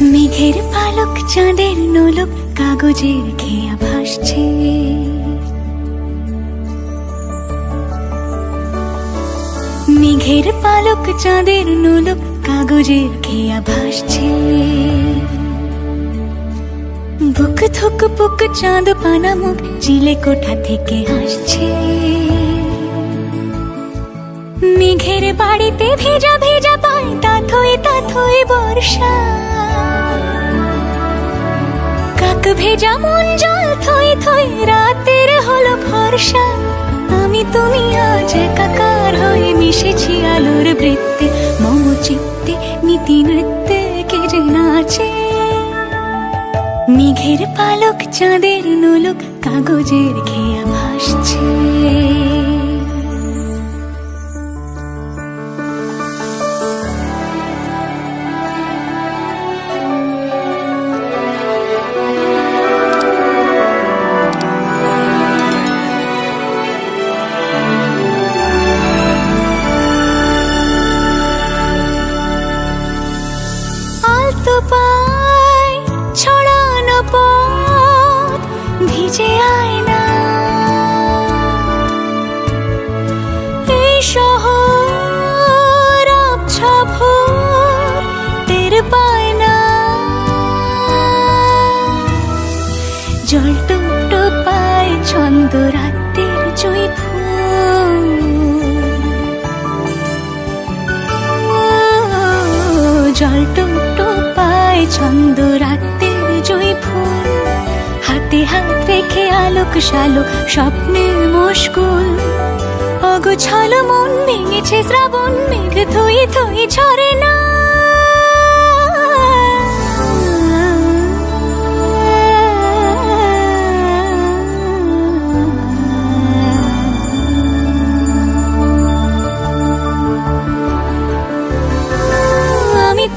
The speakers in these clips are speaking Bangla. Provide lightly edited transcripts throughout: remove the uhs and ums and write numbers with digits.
মেঘের পালক চাঁদের নোলক কাগজের খেয়া ভাসছে। মেঘের পালক চাঁদের নোলক কাগজের খেয়া ভাসছে। বুক থুক পুক চাঁদ পানা মুখ চিলে কোঠা থেকে হাসছে। মেঘের বাড়িতে ভেজা ভেজা পায় তাথই বর্ষা। কাক ভেজা মন জল থই থই রাতের হলো ভরসা। আমি তুমি আজ একাকার হয়ে মিশেছি আলোর বৃত্তে। মম চিত্তে নীতি নৃত্যে কে যে নাচে। মেঘের পালক চাঁদের নোলক কাগজের খেয়া ভাসছে। পায় ছড়ানো পথ ভিজে আয়না। এই শহর আবছা ভোর টের পায় না। জল টুপ টুপ পায় ছন্দ রাতের জুঁই ফুল। জল টুপ ছন্দ রাতের জুঁই ফুল। হাতে হাত রেখে আলোক শালোক স্বপ্নে মশগুল। অগোছালো মন ভেঙেছে শ্রাবণ মেঘ থই থই ঝরে না।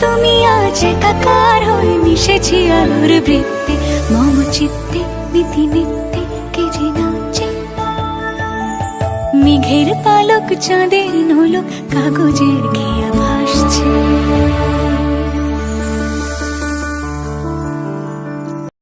তুমি আজ একাকার হয়ে মিশেছি আলোর বৃত্তে। মম চিত্তে নীতি নিত্যে কে যে নাচে। মেঘের পালক চাঁদের নোলক কাগজের খেয়া ভাসছে।